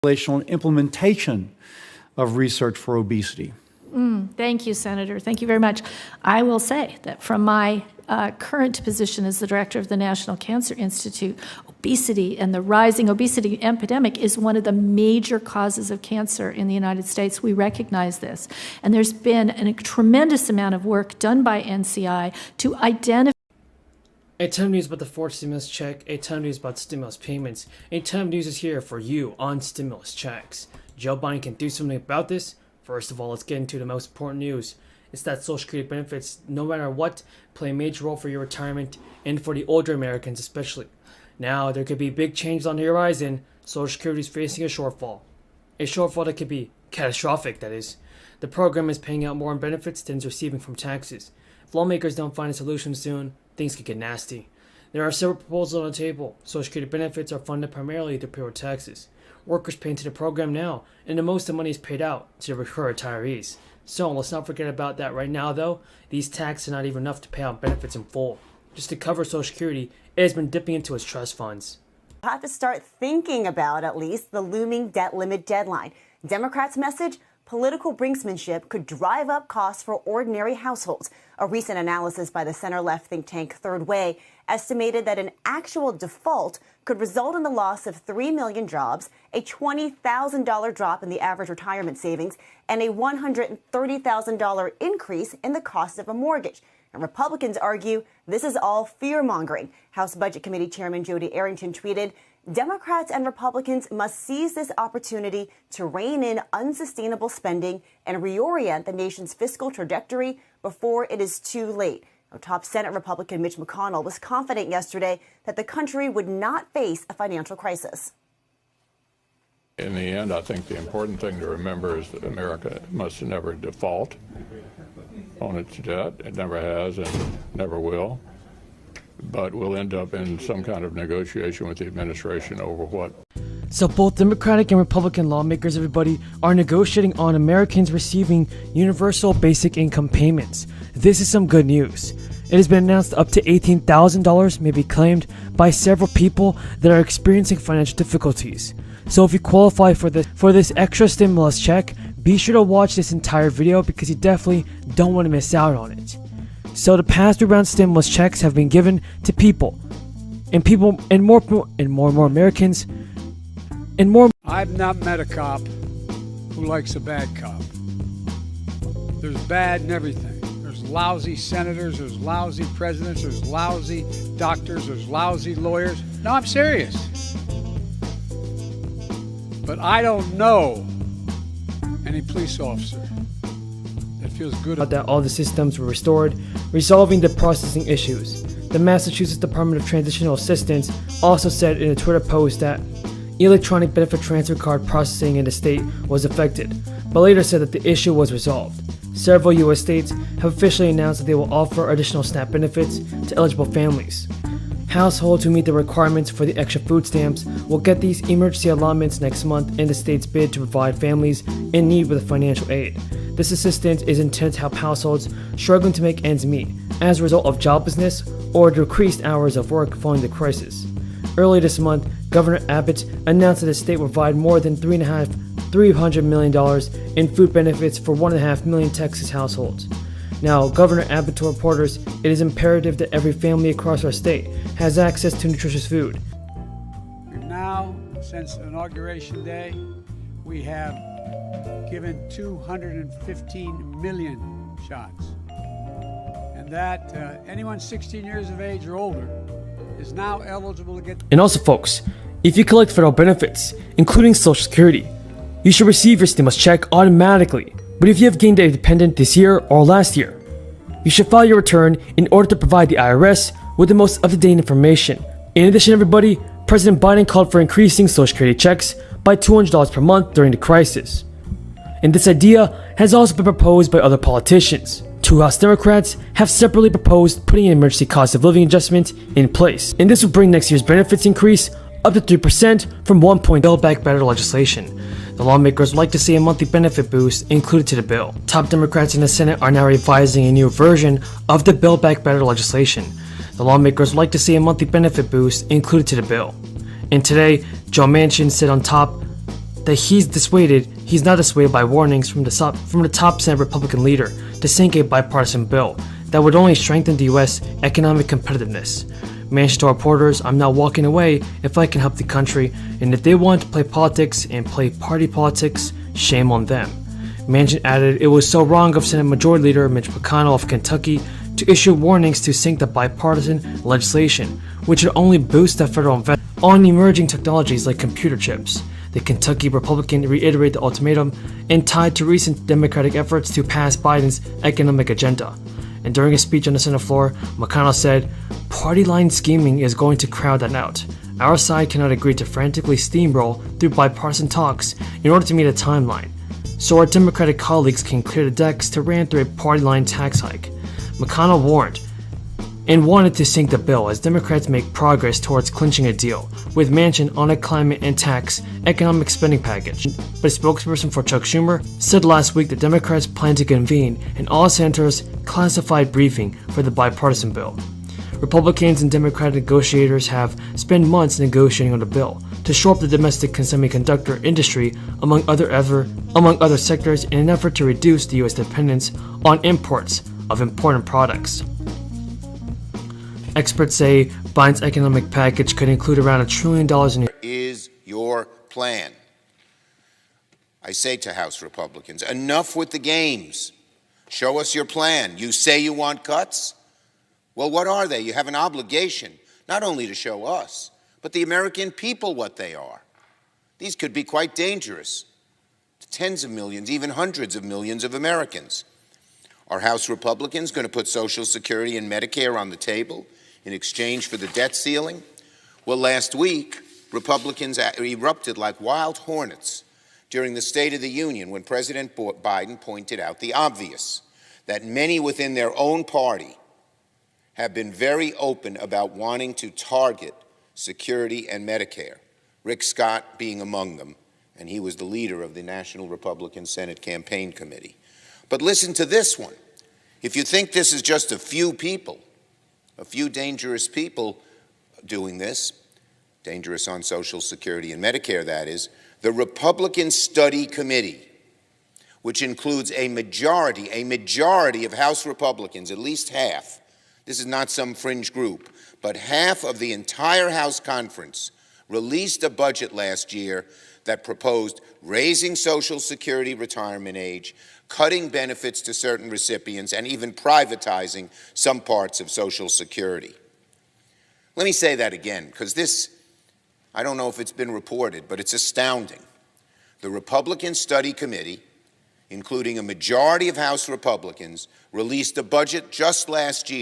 and implementation of research for obesity. Thank you, Senator. Thank you very much. I will say that from my current position as the director of the National Cancer Institute, obesity and the rising obesity epidemic is one of the major causes of cancer in the United States. We recognize this. And there's been a tremendous amount of work done by NCI to identify. A ton of news about the fourth stimulus check, a ton of news about stimulus payments, a ton of news is here for you on stimulus checks. Joe Biden can do something about this. First of all, let's get into the most important news. It's that Social Security benefits, no matter what, play a major role for your retirement and for the older Americans especially. Now, there could be big changes on the horizon. Social Security is facing a shortfall. A shortfall that could be catastrophic, that is. The program is paying out more in benefits than it's receiving from taxes. If lawmakers don't find a solution soon, things could get nasty. There are several proposals on the table. Social Security benefits are funded primarily through payroll taxes. Workers pay into the program now, and the most of the money is paid out to the retirees. So let's not forget about that right now, though. These taxes are not even enough to pay out benefits in full. Just to cover Social Security, it has been dipping into its trust funds. We'll have to start thinking about, at least, the looming debt limit deadline. Democrats' message? Political brinksmanship could drive up costs for ordinary households. A recent analysis by the center-left think tank Third Way estimated that an actual default could result in the loss of 3 million jobs, a $20,000 drop in the average retirement savings, and a $130,000 increase in the cost of a mortgage. And Republicans argue this is all fear-mongering. House Budget Committee Chairman Jody Arrington tweeted, Democrats and Republicans must seize this opportunity to rein in unsustainable spending and reorient the nation's fiscal trajectory before it is too late. Now, top Senate Republican Mitch McConnell was confident yesterday that the country would not face a financial crisis. In the end, I think the important thing to remember is that America must never default on its debt. It never has and never will. But we'll end up in some kind of negotiation with the administration over what. So both Democratic and Republican lawmakers, everybody, are negotiating on Americans receiving universal basic income payments. This is some good news. It has been announced up to $18,000 may be claimed by several people that are experiencing financial difficulties. So if you qualify for this extra stimulus check, be sure to watch this entire video because you definitely don't want to miss out on it. So the past round stimulus checks have been given to people, and more Americans, and more. I've not met a cop who likes a bad cop. There's bad in everything. There's lousy senators, there's lousy presidents, there's lousy doctors, there's lousy lawyers. No, I'm serious. But I don't know any police officer that feels good about that all the systems were restored, resolving the processing issues. The Massachusetts Department of Transitional Assistance also said in a Twitter post that electronic benefit transfer card processing in the state was affected, but later said that the issue was resolved. Several U.S. states have officially announced that they will offer additional SNAP benefits to eligible families. Households who meet the requirements for the extra food stamps will get these emergency allotments next month in the state's bid to provide families in need with financial aid. This assistance is intended to help households struggling to make ends meet as a result of joblessness or decreased hours of work following the crisis. Earlier this month, Governor Abbott announced that the state will provide more than $300 million in food benefits for 1.5 million Texas households. Now, Governor Abbott told reporters it is imperative that every family across our state has access to nutritious food. Now, since Inauguration Day, we have given 215 million shots. And that anyone 16 years of age or older is now eligible to get. And also, folks, if you collect federal benefits, including Social Security, you should receive your stimulus check automatically. But if you have gained a dependent this year or last year, you should file your return in order to provide the IRS with the most up-to-date information. In addition, everybody, President Biden called for increasing Social Security checks by $200 per month during the crisis. And this idea has also been proposed by other politicians. Two House Democrats have separately proposed putting an emergency cost of living adjustment in place, and this will bring next year's benefits increase up to 3% from 1 point. Build Back Better legislation. The lawmakers would like to see a monthly benefit boost included to the bill. Top Democrats in the Senate are now revising a new version of the Build Back Better legislation. The lawmakers would like to see a monthly benefit boost included to the bill. And today, Joe Manchin said on top that he's not dissuaded by warnings from the top Senate Republican leader to sink a bipartisan bill that would only strengthen the U.S. economic competitiveness. Manchin told reporters, "I'm not walking away if I can help the country, and if they want to play politics and play party politics, shame on them." Manchin added it was so wrong of Senate Majority Leader Mitch McConnell of Kentucky to issue warnings to sink the bipartisan legislation, which would only boost the federal investment on emerging technologies like computer chips. The Kentucky Republican reiterated the ultimatum and tied to recent Democratic efforts to pass Biden's economic agenda. And during a speech on the Senate floor, McConnell said, "Party line scheming is going to crowd that out. Our side cannot agree to frantically steamroll through bipartisan talks in order to meet a timeline, so our Democratic colleagues can clear the decks to ram through a party line tax hike." McConnell warned and wanted to sink the bill as Democrats make progress towards clinching a deal with Manchin on a climate and tax economic spending package. But a spokesperson for Chuck Schumer said last week that Democrats plan to convene an all-senators classified briefing for the bipartisan bill. Republicans and Democratic negotiators have spent months negotiating on the bill to shore up the domestic semiconductor industry, among other sectors, in an effort to reduce the U.S. dependence on imports of important products. Experts say Biden's economic package could include around $1 trillion in is your plan. I say to House Republicans, enough with the games. Show us your plan. You say you want cuts? Well, what are they? You have an obligation not only to show us, but the American people what they are. These could be quite dangerous to tens of millions, even hundreds of millions of Americans. Are House Republicans going to put Social Security and Medicare on the table in exchange for the debt ceiling? Well, last week, Republicans erupted like wild hornets during the State of the Union when President Biden pointed out the obvious, that many within their own party have been very open about wanting to target security and Medicare, Rick Scott being among them, and he was the leader of the National Republican Senate Campaign Committee. But listen to this one. If you think this is just a few people, a few dangerous people doing this, dangerous on Social Security and Medicare, that is, the Republican Study Committee, which includes a majority of House Republicans, at least half. This is not some fringe group, but half of the entire House conference released a budget last year that proposed raising Social Security retirement age, cutting benefits to certain recipients, and even privatizing some parts of Social Security. Let me say that again, because this, I don't know if it's been reported, but it's astounding. The Republican Study Committee, including a majority of House Republicans, released a budget just last year